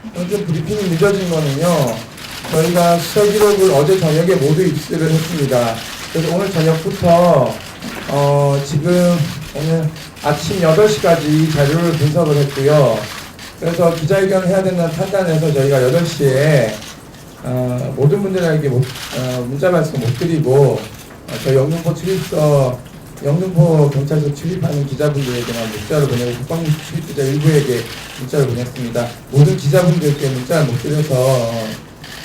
좀 브리핑이 늦어진 거는요. 저희가 수사 기록을 어제 저녁에 모두 입수를 했습니다. 그래서 오늘 저녁부터 지금 오늘 아침 8시까지 자료를 분석을 했고요. 그래서 기자회견을 해야 된다는 판단에서 저희가 8시에 모든 분들에게 문자 말씀 못 드리고 저희 영등포 경찰서 출입하는 기자분들에게만 문자를 보내고 국방부 출입기자 일부에게 문자를 보냈습니다. 모든 기자분들께 문자를 못 드려서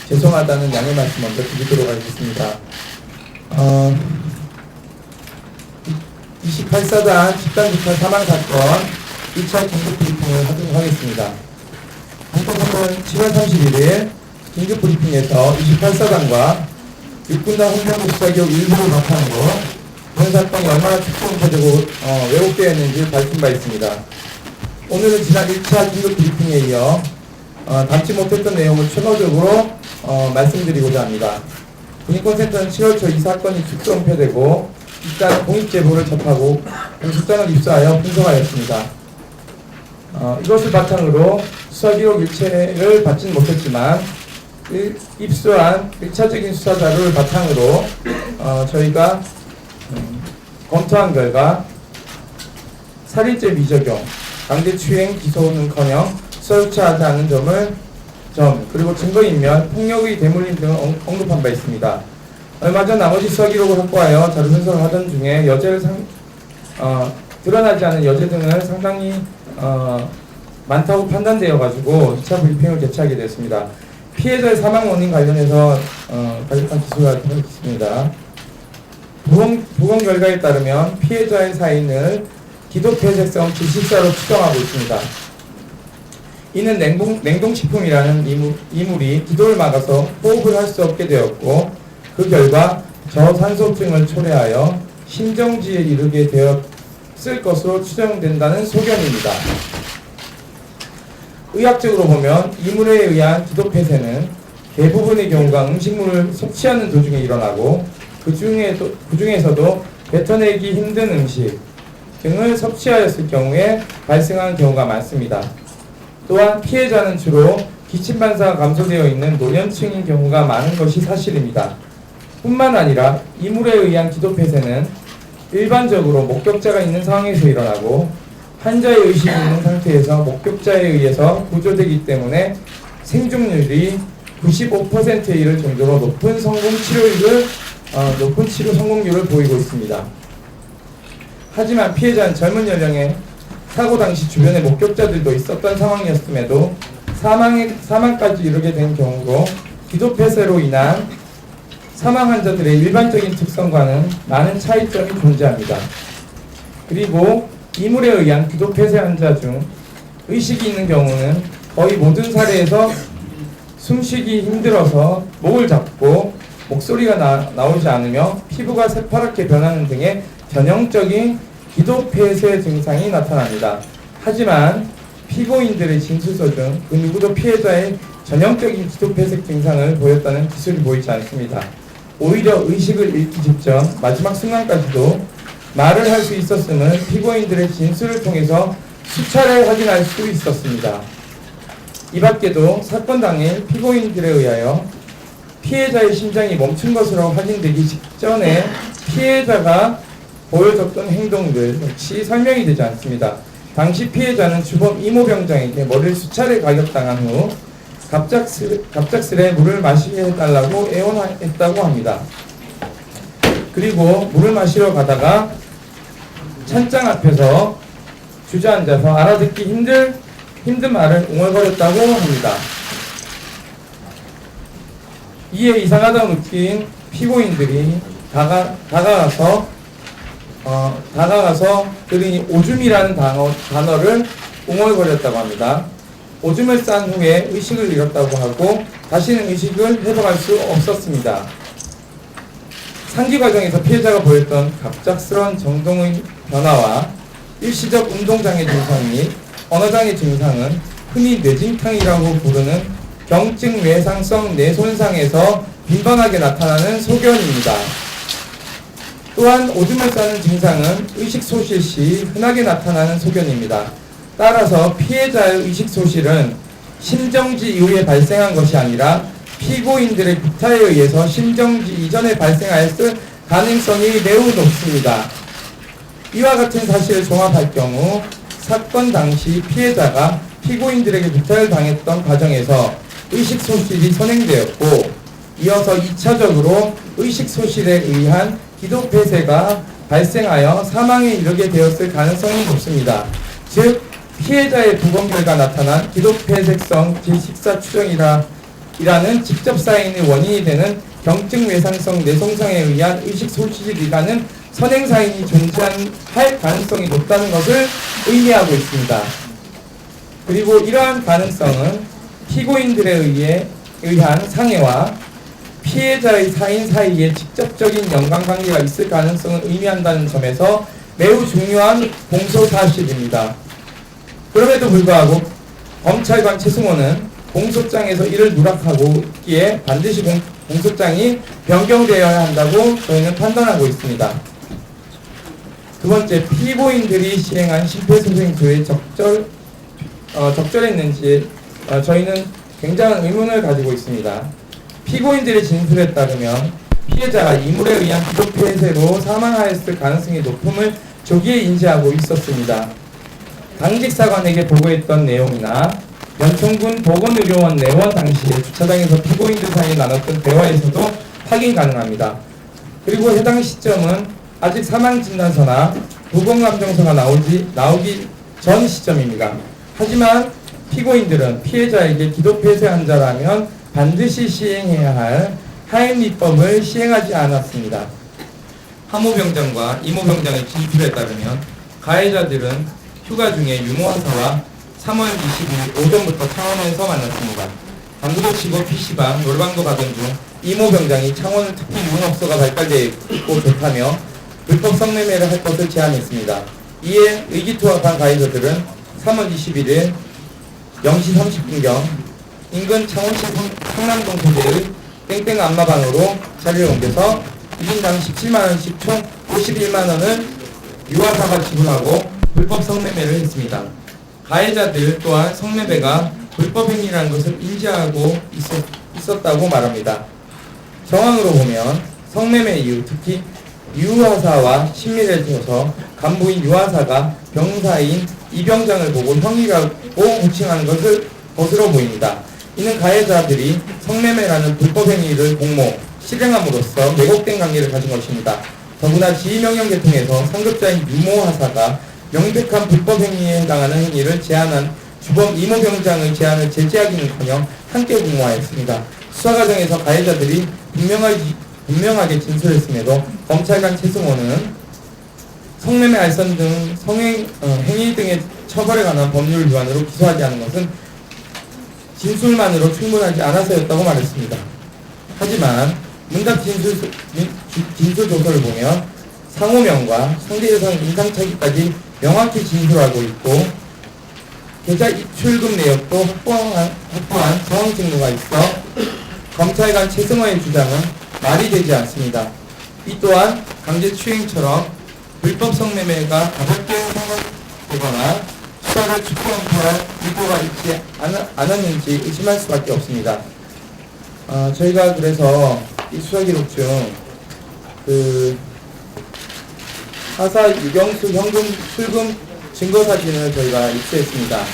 죄송하다는 양해 말씀 먼저 드리도록 하겠습니다. 28사단 집단주차 사망사건 2차 긴급 브리핑을 하도록 하겠습니다. 방송사건 7월 31일 긴급 브리핑에서 28사단과 육군단 홍명국 수사기록 일부를 바탕으로 본 사건이 얼마나 특정되고 왜곡되었는지 밝힌 바 있습니다. 오늘은 지난 1차 긴급 브리핑에 이어 담지 못했던 내용을 추가적으로 말씀드리고자 합니다. 군인권센터는 7월 초 이 사건이 특정되고 일단 공익제보를 접하고 공소장을 입수하여 분석하였습니다. 이것을 바탕으로 수사기록 일체를 받지는 못했지만 입수한 1차적인 수사 자료를 바탕으로 저희가 검토한 결과 살인죄 미적용, 강제추행 기소는커녕 수사조차하지 않은 점 그리고 증거인멸, 폭력의 대물림 등을 언급한 바 있습니다. 얼마 전 나머지 수사 기록을 확보하여 자료 분석을 하던 중에 드러나지 않은 여죄 등을 상당히 많다고 판단되어 가지고 2차 브리핑을 개최하게 됐습니다. 피해자의 사망 원인 관련해서 간략한 기술을 하겠습니다. 부검 결과에 따르면 피해자의 사인을 기도폐쇄성 질식사로 추정하고 있습니다. 이는 냉동식품이라는 이물이 기도를 막아서 호흡을 할 수 없게 되었고 그 결과 저산소증을 초래하여 심정지에 이르게 되었을 것으로 추정된다는 소견입니다. 의학적으로 보면 이물에 의한 기도폐쇄는 대부분의 경우가 음식물을 섭취하는 도중에 일어나고 그 중에서도 뱉어내기 힘든 음식 등을 섭취하였을 경우에 발생하는 경우가 많습니다. 또한 피해자는 주로 기침반사가 감소되어 있는 노년층인 경우가 많은 것이 사실입니다. 뿐만 아니라 이물에 의한 기도폐쇄는 일반적으로 목격자가 있는 상황에서 일어나고 환자의 의식이 있는 상태에서 목격자에 의해서 구조되기 때문에 생존율이 95%에 이를 정도로 높은 치료 성공률을 보이고 있습니다. 하지만 피해자는 젊은 연령에 사고 당시 주변에 목격자들도 있었던 상황이었음에도 사망까지 이르게 된 경우로 기도폐쇄로 인한 사망 환자들의 일반적인 특성과는 많은 차이점이 존재합니다. 그리고 이물에 의한 기도폐쇄 환자 중 의식이 있는 경우는 거의 모든 사례에서 숨쉬기 힘들어서 목을 잡고 목소리가 나오지 않으며 피부가 새파랗게 변하는 등의 전형적인 기도폐쇄 증상이 나타납니다. 하지만 피고인들의 진술서 중 그 누구도 피해자의 전형적인 기도폐쇄 증상을 보였다는 기술이 보이지 않습니다. 오히려 의식을 잃기 직전 마지막 순간까지도 말을 할 수 있었음을 피고인들의 진술을 통해서 수차례 확인할 수 있었습니다. 이 밖에도 사건 당일 피고인들에 의하여 피해자의 심장이 멈춘 것으로 확인되기 직전에 피해자가 보여줬던 행동들 역시 설명이 되지 않습니다. 당시 피해자는 주범 이모병장에게 머리를 수차례 가격당한 후 갑작스레 물을 마시게 해달라고 애원했다고 합니다. 그리고 물을 마시러 가다가 찬장 앞에서 주저앉아서 알아듣기 힘든 말을 웅얼거렸다고 합니다. 이에 이상하다고 느낀 피고인들이 다가가서 그들이 오줌이라는 단어를 웅얼거렸다고 합니다. 오줌을 싼 후에 의식을 잃었다고 하고 다시는 의식을 회복할 수 없었습니다. 상기 과정에서 피해자가 보였던 갑작스러운 정동의 변화와 일시적 운동장애 증상 및 언어장애 증상은 흔히 뇌진탕이라고 부르는 경증 외상성 뇌손상에서 빈번하게 나타나는 소견입니다. 또한 오줌을 싸는 증상은 의식소실 시 흔하게 나타나는 소견입니다. 따라서 피해자의 의식소실은 심정지 이후에 발생한 것이 아니라 피고인들의 구타에 의해서 심정지 이전에 발생하였을 가능성이 매우 높습니다. 이와 같은 사실을 종합할 경우 사건 당시 피해자가 피고인들에게 구타를 당했던 과정에서 의식소실이 선행되었고, 이어서 2차적으로 의식소실에 의한 기도폐쇄가 발생하여 사망에 이르게 되었을 가능성이 높습니다. 즉 피해자의 부검 결과 나타난 기도폐쇄성 질식사 추정이라는 직접 사인의 원인이 되는 경증 외상성 뇌손상에 의한 의식소실이라는 선행사인이 존재할 가능성이 높다는 것을 의미하고 있습니다. 그리고 이러한 가능성은 피고인들에 의한 상해와 피해자의 사인 사이에 직접적인 연관관계가 있을 가능성을 의미한다는 점에서 매우 중요한 공소사실입니다. 그럼에도 불구하고 검찰관 최승호는 공소장에서 이를 누락하고 있기에 반드시 공소장이 변경되어야 한다고 저희는 판단하고 있습니다. 두 번째, 피고인들이 시행한 심폐소생술이 적절했는지 저희는 굉장한 의문을 가지고 있습니다. 피고인들의 진술에 따르면 피해자가 이물에 의한 기도폐쇄로 사망하였을 가능성이 높음을 조기에 인지하고 있었습니다. 당직 사관에게 보고했던 내용이나 연천군 보건의료원 내원 당시에 주차장에서 피고인들 사이에 나눴던 대화에서도 확인 가능합니다. 그리고 해당 시점은 아직 사망진단서나 부검감정서가 나오기 전 시점입니다. 하지만 피고인들은 피해자에게 기도폐쇄 환자라면 반드시 시행해야 할 하임리법을 시행하지 않았습니다. 하모병장과 이모병장의 진술에 따르면 가해자들은 휴가 중에 유모하사와 3월 25일 오전부터 창원에서 만났습니다. 당구도 치고 PC방, 놀방도 가던 중 이모병장이 창원은 특히 유흥업소가 발달되어 있고 좋다며 불법 성매매를 할 것을 제안했습니다. 이에 의기투합한 가해자들은 3월 21일 0시 30분경 인근 창원시 성남동 소재의 땡땡 안마방으로 자리를 옮겨서 1인당 17만원씩 총 51만원을 유아사가 지불하고 불법 성매매를 했습니다. 가해자들 또한 성매매가 불법 행위라는 것을 인지하고 있었다고 말합니다. 정황으로 보면 성매매 이후 특히 유아사와 친밀해져서 간부인 유아사가 병사인 이병장을 보고 형이라고 호칭하는 것으로 보입니다. 이는 가해자들이 성매매라는 불법 행위를 공모, 실행함으로써 왜곡된 관계를 가진 것입니다. 더구나 지휘명령 계통에서 상급자인 유모하사가 명백한 불법 행위에 해당하는 행위를 제안한 주범 이모병장의 제안을 제지하기는커녕 함께 공모하였습니다. 수사 과정에서 가해자들이 분명하게 진술했음에도 검찰관 최승호는 성매매 알선 등 행위 등의 처벌에 관한 법률 위반으로 기소하지 않은 것은 진술만으로 충분하지 않아서였다고 말했습니다. 하지만 문답 진술 조서를 보면 상호명과 상대여성 인상착의까지 명확히 진술하고 있고 계좌 입출금 내역도 확보한 정황 증거가 있어 검찰관 최승호의 주장은 말이 되지 않습니다. 이 또한 강제추행처럼 불법 성매매가 가볍게 생각되거나 수사를 촉구할 의도가 있지 않았는지 의심할 수밖에 없습니다. 저희가 그래서 이 수사기록 중 하사 유경수 현금 출금 증거사진을 저희가 입수했습니다.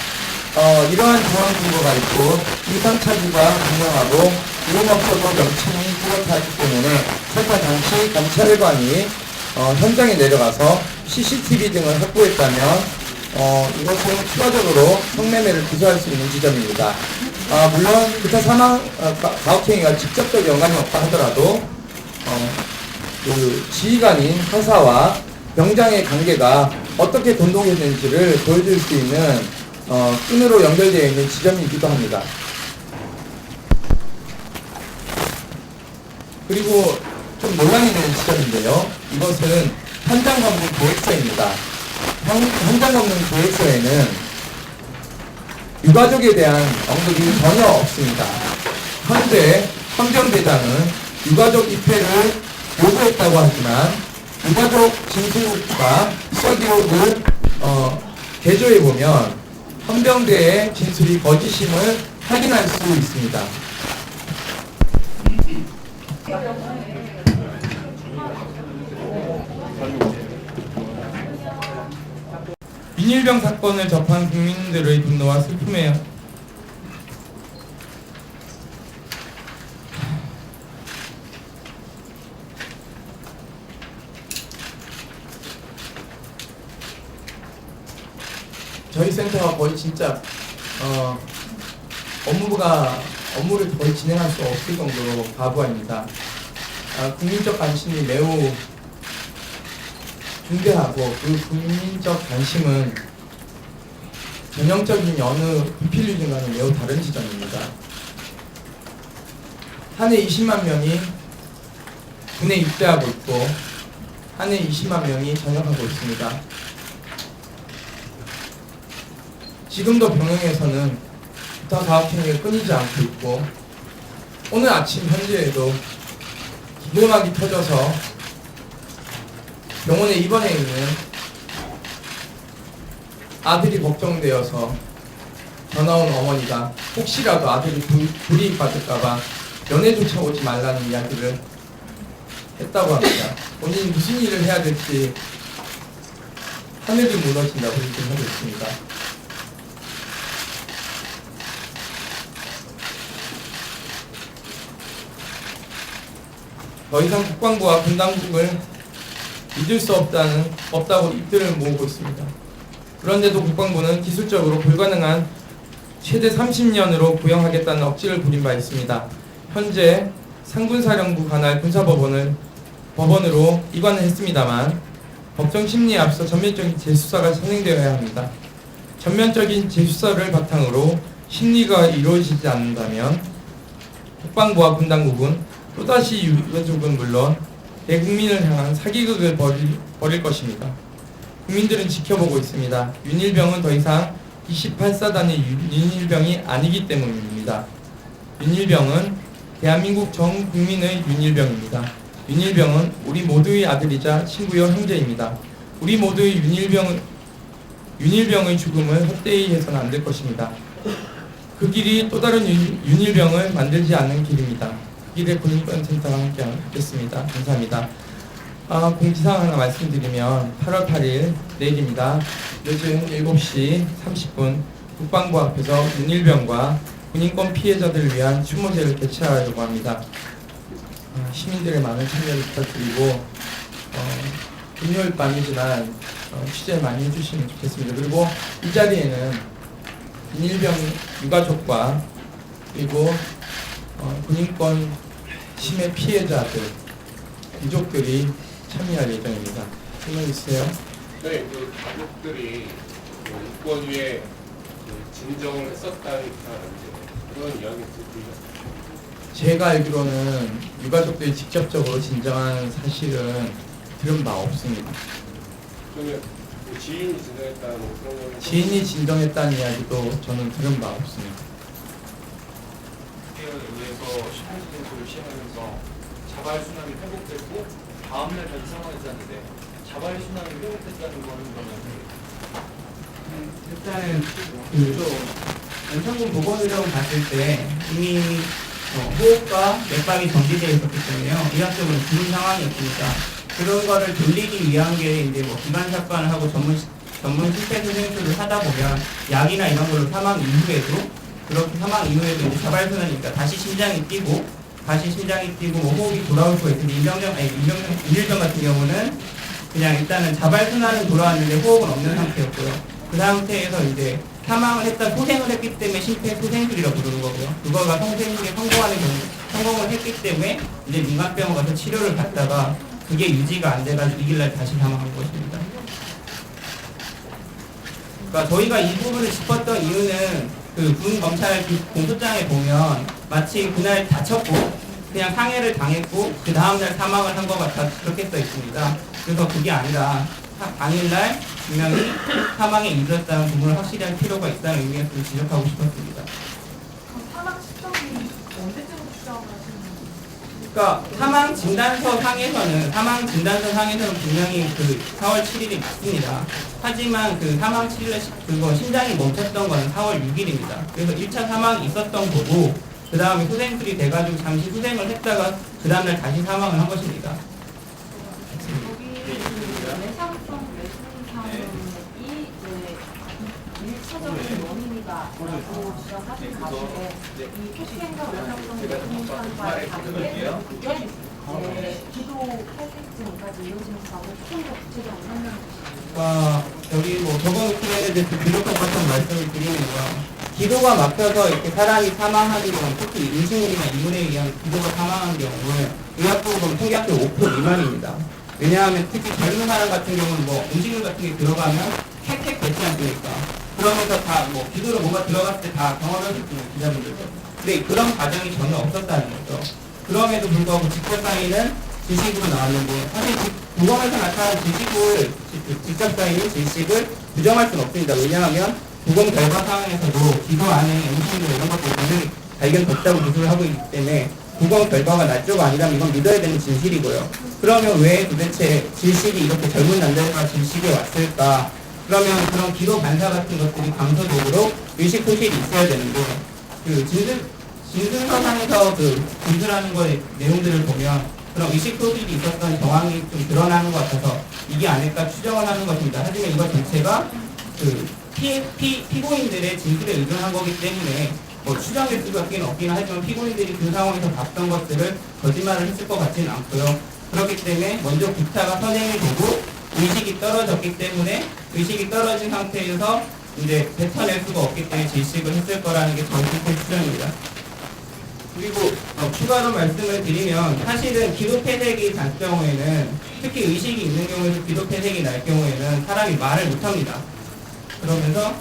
이러한 정황 증거가 있고 인상착의가 분명하고 유흥업소도 명칭이 뚜렷하기 때문에 설파 당시 검찰관이 현장에 내려가서 CCTV 등을 확보했다면 이것은 추가적으로 성매매를 기소할 수 있는 지점입니다. 물론 기타 사망 가혹행위가 직접적 연관이 없다 하더라도 그 지휘관인 하사와 병장의 관계가 어떻게 돈독했는지를 보여줄 수 있는 끈으로 연결되어 있는 지점이기도 합니다. 그리고 좀 논란이 되는 지점인데요. 이것은 현장 검문 계획서입니다. 현장 검문 계획서에는 유가족에 대한 언급이 전혀 없습니다. 현재 헌병대장은 유가족 입회를 요구했다고 하지만 유가족 진술과 수사기록을 개조해보면 헌병대의 진술이 거짓임을 확인할 수 있습니다. 윤일병 사건을 접한 국민들의 분노와 슬픔에 저희 센터가 거의 진짜 업무를 거의 진행할 수 없을 정도로 과부하입니다. 국민적 관심이 매우 중대하고 그 국민적 관심은 전형적인 어느 부필리즘과는 매우 다른 지점입니다. 한 해 20만 명이 군에 입대하고 있고 한 해 20만 명이 전역하고 있습니다. 지금도 병영에서는 부타 가혹행위가 끊이지 않고 있고 오늘 아침 현재에도 기고막이 터져서 병원에 입원해 있는 아들이 걱정되어서 전화 온 어머니가 혹시라도 아들이 불이익 받을까봐 면회조차 오지 말라는 이야기를 했다고 합니다. 본인이 무슨 일을 해야 될지 하늘이 무너진다고 얘기를 하고 있습니다. 더 이상 국방부와 군 당국을 믿을 수 없다고 입들을 모으고 있습니다. 그런데도 국방부는 기술적으로 불가능한 최대 30년으로 구형하겠다는 억지를 부린 바 있습니다. 현재 상군사령부 관할 군사법원으로 이관을 했습니다만 법정 심리에 앞서 전면적인 재수사가 진행되어야 합니다. 전면적인 재수사를 바탕으로 심리가 이루어지지 않는다면 국방부와 군 당국은 또다시 유가족은 물론 대국민을 향한 사기극을 벌일 것입니다. 국민들은 지켜보고 있습니다. 윤일병은 더 이상 28사단의 윤일병이 아니기 때문입니다. 윤일병은 대한민국 전 국민의 윤일병입니다. 윤일병은 우리 모두의 아들이자 친구요 형제입니다. 우리 모두의 윤일병의 죽음을 헛되이 해서는 안 될 것입니다. 그 길이 또 다른 윤일병을 만들지 않는 길입니다. 그 길에 군인권센터와 함께 하겠습니다. 감사합니다. 공지사항 하나 말씀드리면 8월 8일 내일입니다. 늦은 7시 30분 국방부 앞에서 윤일병과 군인권 피해자들을 위한 추모제를 개최하려고 합니다. 시민들의 많은 참여를 부탁드리고 금요일 밤이지만 취재 많이 해주시면 좋겠습니다. 그리고 이 자리에는 윤일병 유가족과 그리고 군인권 침해 피해자들 유족들이 참여할 예정입니다. 질문 있으세요? 네, 그 가족들이 인권위에 진정을 했었다는 그런 이야기 들으셨어요? 제가 알기로는 유가족들이 직접적으로 진정한 사실은 들은 바 없습니다. 그러면 지인이 진정했다는 그런 거는 지인이 진정했다는 이야기도 저는 들은 바 없습니다. 국회의원에 의해서 시민진술을 시행하면서 자발순환이 회복됐고 다음날 다시 상황이 있었는데 자발순환이 회복됐다는 거는 그러면 일단은 연산군 보건의료원 갔을 때 이미 호흡과 맥박이 정지되어 있었기 때문에요. 의학적으로 죽은 상황이었으니까 그런 거를 돌리기 위한 게 이제 뭐 기관 사건을 하고 전문 심폐소생술을 하다 보면 약이나 이런 걸로 사망 이후에도 그렇게 사망 이후에도 이제 자발순환이니까 다시 심장이 뛰고 뭐 호흡이 돌아올 수가 있는데 윤일병 같은 경우는 그냥 일단은 자발순환은 돌아왔는데 호흡은 없는 상태였고요. 그 상태에서 이제 사망을 했다 소생을 했기 때문에 심폐소생술이라고 부르는 거고요. 그거가 성생술에 성공을 했기 때문에 이제 민간병원 가서 치료를 받다가 그게 유지가 안 돼가지고 2일날 다시 사망한 것입니다. 그러니까 저희가 이 부분을 짚었던 이유는 그 군 검찰 공소장에 보면 마치 그날 다쳤고 그냥 상해를 당했고 그 다음날 사망을 한 것 같아 그렇게 써 있습니다. 그래서 그게 아니라 당일날 분명히 사망에 이르렀다는 부분을 확실히 할 필요가 있다는 의미에서 지적하고 싶었습니다. 그럼 사망 시점이 언제쯤 추정을 하시는 그러니까 사망 진단서 상에서는 분명히 그 4월 7일이 맞습니다. 하지만 그 사망 7일에 그거 심장이 멈췄던 거는 4월 6일입니다. 그래서 1차 사망이 있었던 거고 그 다음에 후생술이 돼가지고 잠시 후생을 했다가 그 다음날 다시 사망을 한 것입니다. 외상성 뇌손상이 일차적인 원인이다라고 주장하신 가운데 이 표시행과 외상성 뇌손상과의 관계는 기도 탈색증까지 이어지는 거하고 조금 더 구체적으로 설명해 주시죠. 여기 뭐 저번 시간에 대해서 부족한 같은 말씀을 드리는 거야. 기도가 막혀서 이렇게 사람이 사망하는 경우, 특히 임신이나 이물에 의한 기도가 사망한 경우는 의학적으로 통계학적 5% 미만입니다. 왜냐하면 특히 젊은 사람 같은 경우는 뭐 음식물 같은 게 들어가면 캑캑 되지 않습니까? 그러면서 다 뭐 기도로 뭐가 들어갔을 때 다 경험할 수 있는 기자분들도. 근데 그런 과정이 전혀 없었다는 거죠. 그럼에도 불구하고 직접 사인은 질식으로 나왔는데 사실 부검에서 나타난 질식을 직접 사인인 질식을 부정할 수는 없습니다. 왜냐하면 부검 결과 상황에서도 기도 안에 음식물 이런 것들이 분명히 발견됐다고 기술을 하고 있기 때문에 부검 결과가 날조가 아니라면 이건 믿어야 되는 진실이고요. 그러면 왜 도대체 질식이 이렇게 젊은 남자가 질식에 왔을까? 그러면 그런 기도 반사 같은 것들이 강서적으로 의식 소실이 있어야 되는데 그 진술서상에서 그 진술하는 거의 내용들을 보면 그런 의식 소실이 있었던 정황이 좀 드러나는 것 같아서 이게 아닐까 추정을 하는 것입니다. 하지만 이거 전체가 그 피고인들의 진술에 의존한 거기 때문에 뭐 추정일 수밖에 없기는 하지만 피고인들이 그 상황에서 봤던 것들을 거짓말을 했을 것 같지는 않고요. 그렇기 때문에 먼저 구타가 선행이 되고 의식이 떨어졌기 때문에 의식이 떨어진 상태에서 이제 뱉어낼 수가 없기 때문에 질식을 했을 거라는 게 저희 추정입니다. 그리고 추가로 말씀을 드리면 사실은 기도폐색이 날 경우에는 특히 의식이 있는 경우에도 기도폐색이 날 경우에는 사람이 말을 못합니다. 그러면서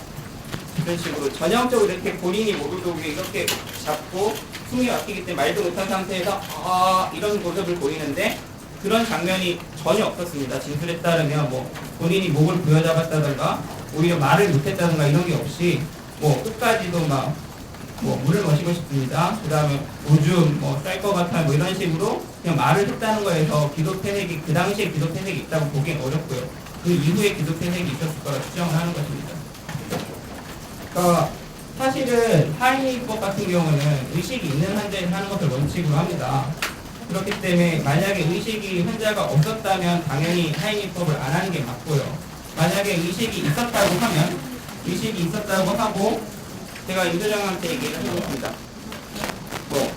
이런 식으로 전형적으로 이렇게 본인이 목을 이렇게 잡고 숨이 막히기 때문에 말도 못한 상태에서 이런 모습을 보이는데 그런 장면이 전혀 없었습니다. 진술에 따르면 뭐 본인이 목을 부여잡았다든가 오히려 말을 못했다든가 이런 게 없이 뭐 끝까지도 막 뭐 물을 마시고 싶습니다. 그 다음에 오줌 뭐 쌀 것 같아 뭐 이런 식으로 그냥 말을 했다는 거에서 기도폐색이 그 당시에 기도폐색이 있다고 보기엔 어렵고요. 그 이후에 기도폐색이 있었을 거라 추정을 하는 것입니다. 그러니까 사실은 하이니법 같은 경우는 의식이 있는 환자에 하는 것을 원칙으로 합니다. 그렇기 때문에 만약에 의식이 환자가 없었다면 당연히 하이니법을 안 하는 게 맞고요. 만약에 의식이 있었다고 하면 의식이 있었다고 하고 제가 임소장한테 얘기를 해보겠습니다. 뭐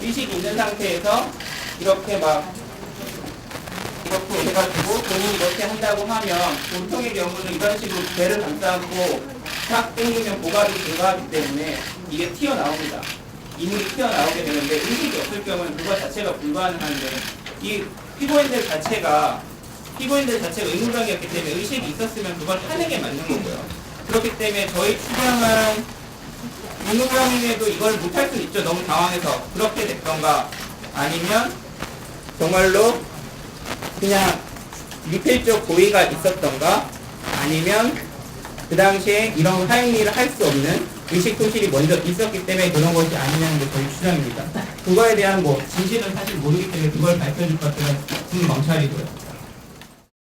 의식이 있는 상태에서 이렇게 막 이렇게 해가지고 본인이 이렇게 한다고 하면 보통의 경우는 이런 식으로 배를 감싸고 탁 당기면 고갑이 증가하기 때문에 이게 튀어나옵니다. 이물이 튀어나오게 되는데 의식이 없을 경우는 그거 자체가 불가능한데 이 피고인들 자체가 의무병이었기 때문에 의식이 있었으면 그걸 하는 게 맞는 거고요. 그렇기 때문에 저희 추정은 의무병임에도 이걸 못할 수 있죠. 너무 당황해서 그렇게 됐던가 아니면 정말로 그냥 미필적 고의가 있었던가 아니면 그 당시에 이런 하행위를 할 수 없는 의식 소실이 먼저 있었기 때문에 그런 것이 아니냐는 게 저희 추정입니다. 그거에 대한 뭐 진실은 사실 모르기 때문에 그걸 밝혀줄 것들은 국민검찰이고요.